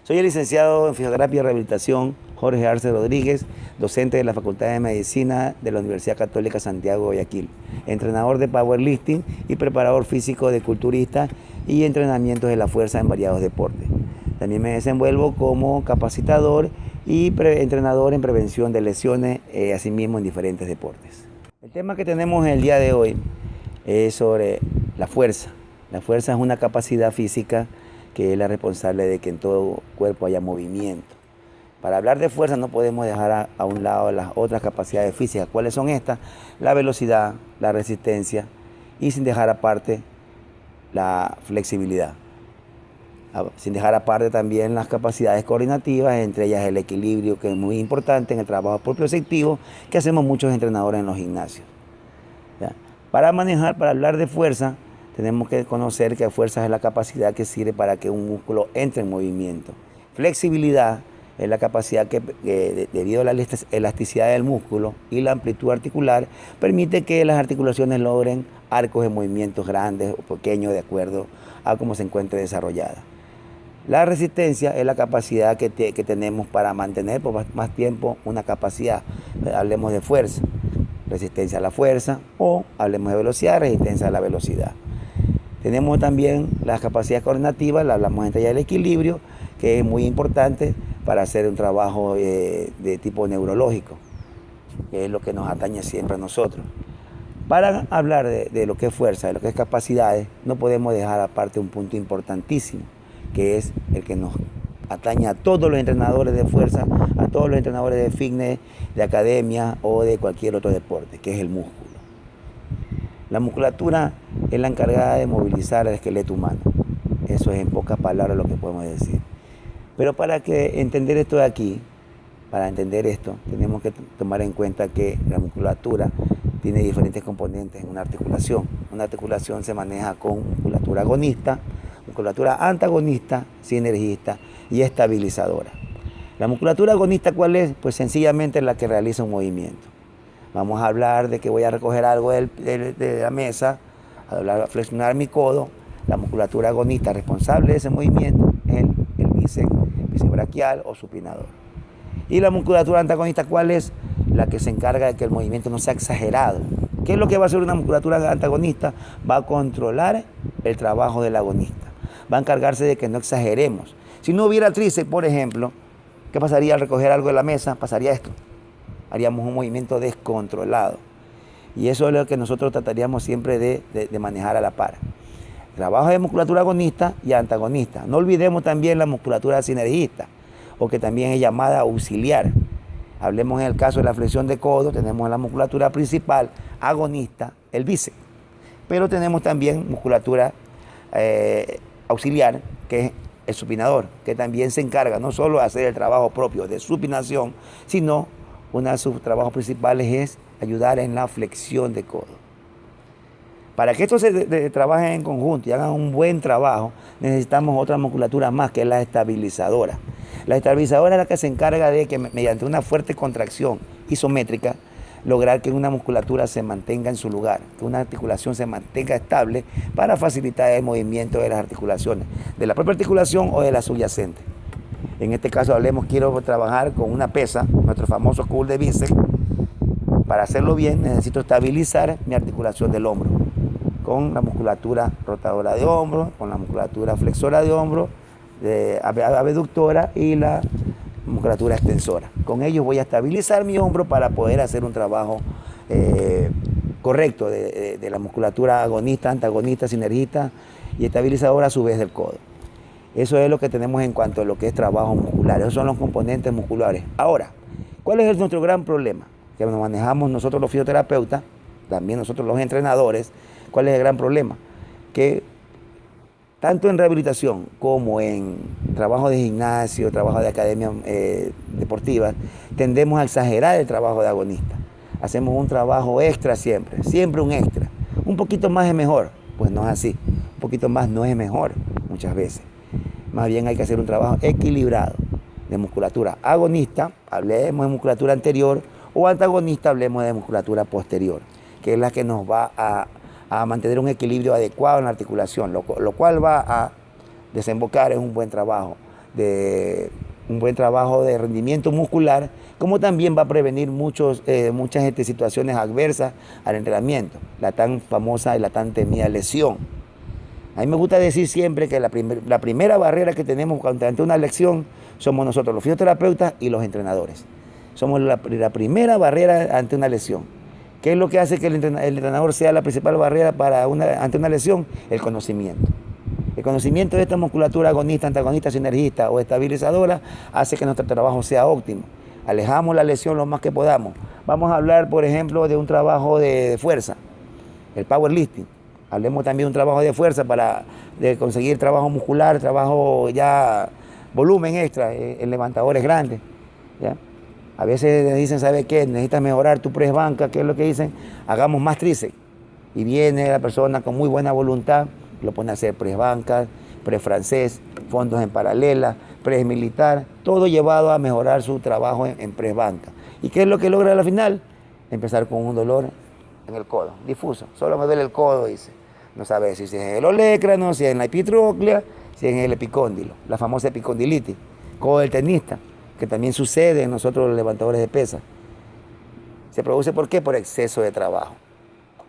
Soy el licenciado en Fisioterapia y Rehabilitación Jorge Arce Rodríguez, docente de la Facultad de Medicina de la Universidad Católica Santiago de Guayaquil, entrenador de powerlifting y preparador físico de culturistas y entrenamientos de la fuerza en variados deportes. También me desenvuelvo como capacitador y entrenador en prevención de lesiones, asimismo en diferentes deportes. El tema que tenemos el día de hoy es sobre la fuerza. La fuerza es una capacidad física que es la responsable de que en todo cuerpo haya movimiento. Para hablar de fuerza no podemos dejar a un lado las otras capacidades físicas. ¿Cuáles son estas? La velocidad, la resistencia y sin dejar aparte la flexibilidad. Sin dejar aparte también las capacidades coordinativas, entre ellas el equilibrio, que es muy importante en el trabajo propioceptivo que hacemos muchos entrenadores en los gimnasios. ¿Ya? Para hablar de fuerza, tenemos que conocer que fuerza es la capacidad que sirve para que un músculo entre en movimiento. Flexibilidad es la capacidad que debido a la elasticidad del músculo y la amplitud articular, permite que las articulaciones logren arcos de movimientos grandes o pequeños de acuerdo a cómo se encuentre desarrollada. La resistencia es la capacidad que tenemos para mantener por más tiempo una capacidad. Hablemos de fuerza, resistencia a la fuerza, o hablemos de velocidad, resistencia a la velocidad. Tenemos también las capacidades coordinativas, hablamos entre ellas del equilibrio, que es muy importante para hacer un trabajo de tipo neurológico, que es lo que nos atañe siempre a nosotros. Para hablar de lo que es fuerza, de lo que es capacidades, no podemos dejar aparte un punto importantísimo, que es el que nos atañe a todos los entrenadores de fuerza, a todos los entrenadores de fitness, de academia o de cualquier otro deporte, que es el músculo. La musculatura es la encargada de movilizar el esqueleto humano. Eso es en pocas palabras lo que podemos decir. Pero para entender esto de aquí, para entender esto, tenemos que tomar en cuenta que la musculatura tiene diferentes componentes en una articulación. Una articulación se maneja con musculatura agonista, musculatura antagonista, sinergista y estabilizadora. La musculatura agonista, ¿cuál es? Pues sencillamente la que realiza un movimiento. Vamos a hablar de que voy a recoger algo de la mesa, a flexionar mi codo. La musculatura agonista responsable de ese movimiento es el bíceps braquial o supinador. Y la musculatura antagonista, ¿cuál es? La que se encarga de que el movimiento no sea exagerado. ¿Qué es lo que va a hacer una musculatura antagonista? Va a controlar el trabajo del agonista. Va a encargarse de que no exageremos. Si no hubiera tríceps, por ejemplo, ¿qué pasaría al recoger algo de la mesa? Pasaría esto. Haríamos un movimiento descontrolado. Y eso es lo que nosotros trataríamos siempre de manejar a la par. Trabajo de musculatura agonista y antagonista. No olvidemos también la musculatura sinergista, o que también es llamada auxiliar. Hablemos en el caso de la flexión de codo, tenemos la musculatura principal agonista, el bíceps. Pero tenemos también musculatura auxiliar, que es el supinador, que también se encarga no solo de hacer el trabajo propio de supinación, sino uno de sus trabajos principales es ayudar en la flexión de codo. Para que esto se trabaje en conjunto y hagan un buen trabajo, necesitamos otra musculatura más, que es la estabilizadora. La estabilizadora es la que se encarga de que mediante una fuerte contracción isométrica, lograr que una musculatura se mantenga en su lugar, que una articulación se mantenga estable para facilitar el movimiento de las articulaciones, de la propia articulación o de la subyacente. En este caso quiero trabajar con una pesa, nuestro famoso curl de bíceps. Para hacerlo bien necesito estabilizar mi articulación del hombro, con la musculatura rotadora de hombro, con la musculatura flexora de hombro, abductora y la musculatura extensora. Con ello voy a estabilizar mi hombro para poder hacer un trabajo correcto de la musculatura agonista, antagonista, sinergista y estabilizadora a su vez del codo. Eso es lo que tenemos en cuanto a lo que es trabajo muscular. Esos son los componentes musculares. Ahora, ¿cuál es nuestro gran problema? Que nos manejamos nosotros los fisioterapeutas, también nosotros los entrenadores. ¿Cuál es el gran problema? Que tanto en rehabilitación como en trabajo de gimnasio, trabajo de academia deportiva, tendemos a exagerar el trabajo de agonista. Hacemos un trabajo extra siempre un extra. Un poquito más es mejor. Pues no es así. Un poquito más no es mejor muchas veces. Más bien hay que hacer un trabajo equilibrado de musculatura agonista, hablemos de musculatura anterior, o antagonista, hablemos de musculatura posterior, que es la que nos va a mantener un equilibrio adecuado en la articulación, lo cual va a desembocar en un buen trabajo de un buen trabajo de rendimiento muscular, como también va a prevenir muchas situaciones adversas al entrenamiento, la tan famosa y la tan temida lesión. A mí me gusta decir siempre que la primera barrera que tenemos ante una lesión somos nosotros, los fisioterapeutas y los entrenadores. Somos la primera barrera ante una lesión. ¿Qué es lo que hace que el entrenador sea la principal barrera ante una lesión? El conocimiento. El conocimiento de esta musculatura agonista, antagonista, sinergista o estabilizadora hace que nuestro trabajo sea óptimo. Alejamos la lesión lo más que podamos. Vamos a hablar, por ejemplo, de un trabajo de fuerza, el powerlifting. Hablemos también de un trabajo de fuerza de conseguir trabajo muscular, trabajo ya, volumen extra en levantadores grandes, ¿ya? A veces dicen, ¿sabe qué? Necesitas mejorar tu press banca, ¿qué es lo que dicen? Hagamos más tríceps. Y viene la persona con muy buena voluntad, lo pone a hacer press banca, press francés, fondos en paralela, press militar, todo llevado a mejorar su trabajo en press banca. ¿Y qué es lo que logra al final? Empezar con un dolor en el codo, difuso, solo me duele el codo, dice. No sabe si es en el olecrano, si es en la epitróclea, si es en el epicóndilo, la famosa epicondilitis, codo del tenista, que también sucede en nosotros los levantadores de pesas. ¿Se produce por qué? Por exceso de trabajo.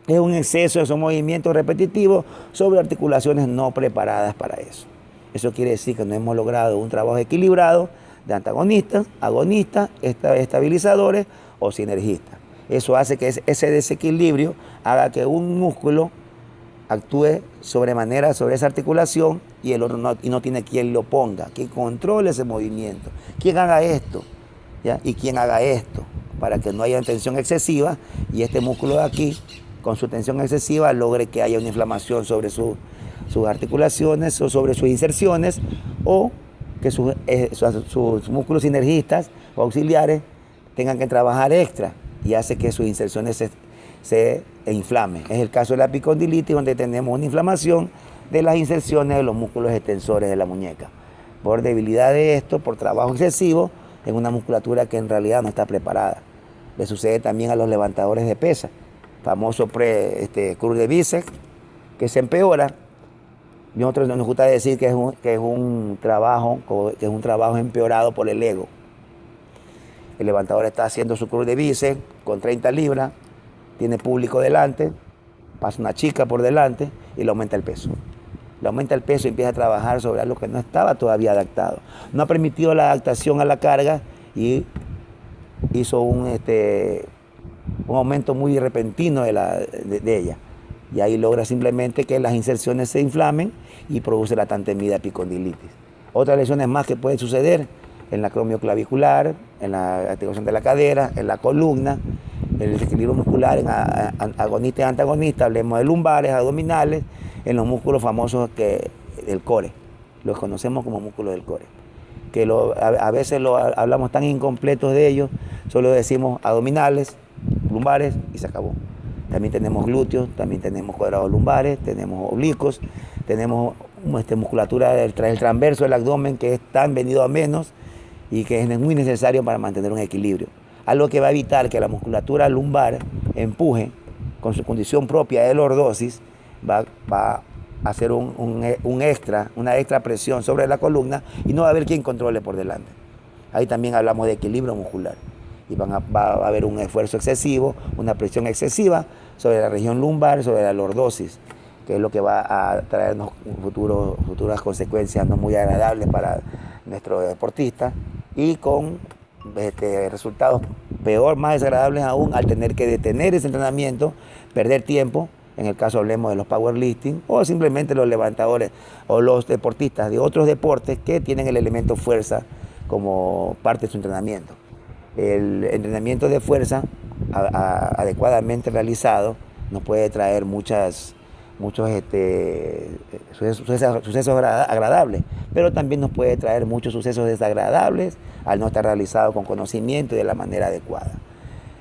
Es un exceso de esos movimientos repetitivos sobre articulaciones no preparadas para eso. Eso quiere decir que no hemos logrado un trabajo equilibrado de antagonistas, agonistas, estabilizadores o sinergistas. Eso hace que ese desequilibrio haga que un músculo actúe sobremanera sobre esa articulación y el otro no tiene quien lo ponga, quien controle ese movimiento, quien haga esto, ¿ya? Y quien haga esto, para que no haya tensión excesiva y este músculo de aquí, con su tensión excesiva, logre que haya una inflamación sobre sus articulaciones o sobre sus inserciones, o que sus músculos sinergistas o auxiliares tengan que trabajar extra y hace que sus inserciones se inflamen. Es el caso de la epicondilitis, donde tenemos una inflamación de las inserciones de los músculos extensores de la muñeca, por debilidad de esto, por trabajo excesivo en una musculatura que en realidad no está preparada. Le sucede también a los levantadores de pesas, famoso cruz de bíceps, que se empeora. Nosotros nos gusta decir que es un trabajo empeorado por el ego. El levantador está haciendo su cruz de bíceps con 30 libras, tiene público delante, pasa una chica por delante y le aumenta el peso. Le aumenta el peso y empieza a trabajar sobre algo que no estaba todavía adaptado. No ha permitido la adaptación a la carga y hizo un aumento muy repentino de ella. Y ahí logra simplemente que las inserciones se inflamen y produce la tan temida epicondilitis. Otras lesiones más que pueden suceder en la acromioclavicular, en la articulación de la cadera, en la columna, el desequilibrio muscular en agonista y antagonista, hablemos de lumbares, abdominales, en los músculos famosos del core, los conocemos como músculos del core, que a veces hablamos tan incompletos de ellos, solo decimos abdominales, lumbares y se acabó. También tenemos glúteos, también tenemos cuadrados lumbares, tenemos oblicuos, tenemos musculatura del transverso del abdomen que es tan venido a menos y que es muy necesario para mantener un equilibrio. Algo que va a evitar que la musculatura lumbar empuje con su condición propia de lordosis, va a hacer una extra presión sobre la columna y no va a haber quien controle por delante. Ahí también hablamos de equilibrio muscular y va a haber un esfuerzo excesivo, una presión excesiva sobre la región lumbar, sobre la lordosis, que es lo que va a traernos futuras consecuencias no muy agradables para nuestros deportistas y con resultados peor, más desagradables aún, al tener que detener ese entrenamiento, perder tiempo. En el caso hablemos de los powerlifting o simplemente los levantadores o los deportistas de otros deportes que tienen el elemento fuerza como parte de su entrenamiento. El entrenamiento de fuerza adecuadamente realizado nos puede traer muchos sucesos agradables, pero también nos puede traer muchos sucesos desagradables al no estar realizado con conocimiento y de la manera adecuada.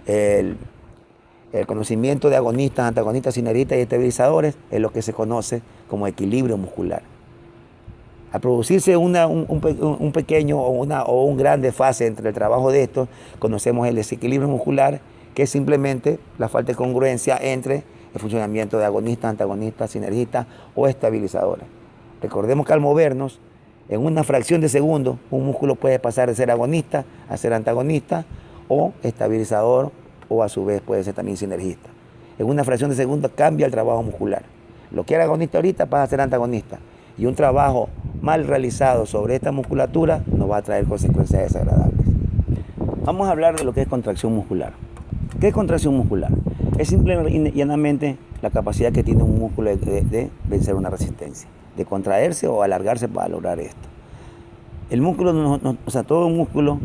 El conocimiento de agonistas, antagonistas, sinergistas y estabilizadores es lo que se conoce como equilibrio muscular. Al producirse un pequeño o un gran desfase entre el trabajo de estos, conocemos el desequilibrio muscular, que es simplemente la falta de congruencia entre el funcionamiento de agonistas, antagonistas, sinergistas o estabilizadores. Recordemos que al movernos En una fracción de segundo, un músculo puede pasar de ser agonista a ser antagonista o estabilizador, o a su vez puede ser también sinergista. En una fracción de segundo cambia el trabajo muscular. Lo que era agonista ahorita pasa a ser antagonista. Y un trabajo mal realizado sobre esta musculatura nos va a traer consecuencias desagradables. Vamos a hablar de lo que es contracción muscular. ¿Qué es contracción muscular? Es simplemente y llanamente la capacidad que tiene un músculo de vencer una resistencia, de contraerse o alargarse para lograr esto. El músculo, todo músculo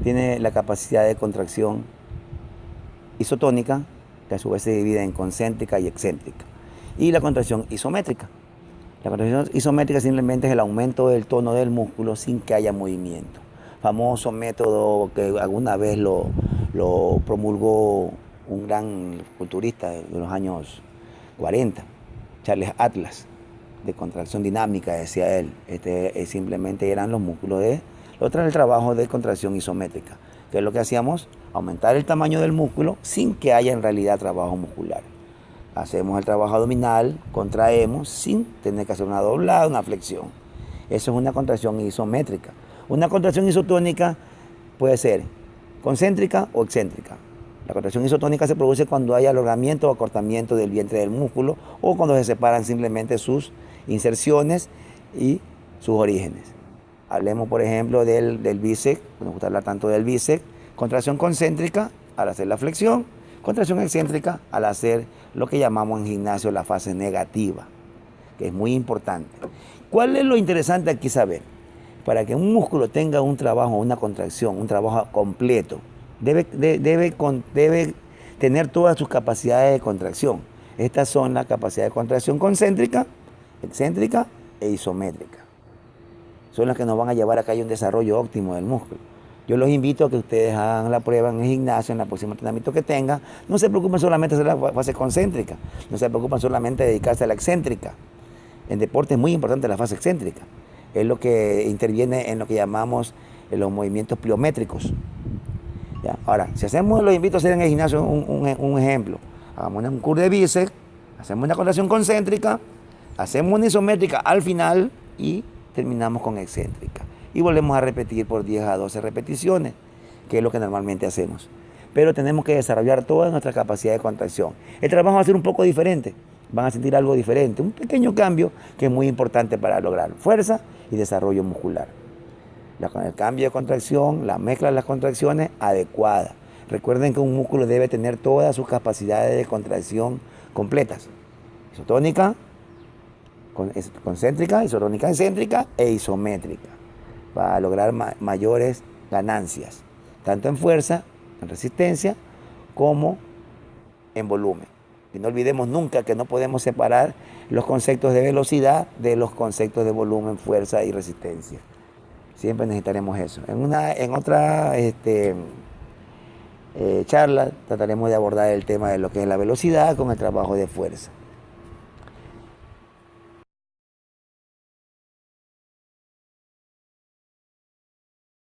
tiene la capacidad de contracción isotónica, que a su vez se divide en concéntrica y excéntrica, y la contracción isométrica. La contracción isométrica simplemente es el aumento del tono del músculo sin que haya movimiento. Famoso método que alguna vez lo promulgó un gran culturista de los años 40, Charles Atlas, de contracción dinámica, decía él. Simplemente eran los músculos el trabajo de contracción isométrica, que es lo que hacíamos, aumentar el tamaño del músculo sin que haya en realidad trabajo muscular. Hacemos el trabajo abdominal, contraemos sin tener que hacer una doblada, una flexión. Eso es una contracción isométrica. Una contracción isotónica puede ser concéntrica o excéntrica. La contracción isotónica se produce cuando hay alargamiento o acortamiento del vientre del músculo o cuando se separan simplemente sus inserciones y sus orígenes. Hablemos, por ejemplo, del bíceps, nos gusta hablar tanto del bíceps. Contracción concéntrica al hacer la flexión, contracción excéntrica al hacer lo que llamamos en gimnasio la fase negativa, que es muy importante. ¿Cuál es lo interesante aquí saber? Para que un músculo tenga un trabajo, una contracción, un trabajo completo, debe tener todas sus capacidades de contracción. Estas son las capacidades de contracción concéntrica, excéntrica e isométrica. Son las que nos van a llevar a que haya un desarrollo óptimo del músculo. Yo los invito a que ustedes hagan la prueba en el gimnasio, en el próximo entrenamiento que tengan. No se preocupen solamente de hacer la fase concéntrica, no se preocupen solamente de dedicarse a la excéntrica. En deporte es muy importante la fase excéntrica. Es lo que interviene en lo que llamamos los movimientos pliométricos. ¿Ya? Ahora, si hacemos, los invito a hacer en el gimnasio un ejemplo. Hagamos un curl de bíceps, hacemos una contracción concéntrica, hacemos una isométrica al final y terminamos con excéntrica. Y volvemos a repetir por 10 a 12 repeticiones, que es lo que normalmente hacemos. Pero tenemos que desarrollar toda nuestra capacidad de contracción. El trabajo va a ser un poco diferente, van a sentir algo diferente, un pequeño cambio que es muy importante para lograr fuerza y desarrollo muscular. Con el cambio de contracción, la mezcla de las contracciones adecuada. Recuerden que un músculo debe tener todas sus capacidades de contracción completas. Isotónica, concéntrica, isotónica excéntrica e isométrica, para lograr mayores ganancias, tanto en fuerza, en resistencia, como en volumen. Y no olvidemos nunca que no podemos separar los conceptos de velocidad de los conceptos de volumen, fuerza y resistencia. Siempre necesitaremos eso. En otra charla trataremos de abordar el tema de lo que es la velocidad con el trabajo de fuerza.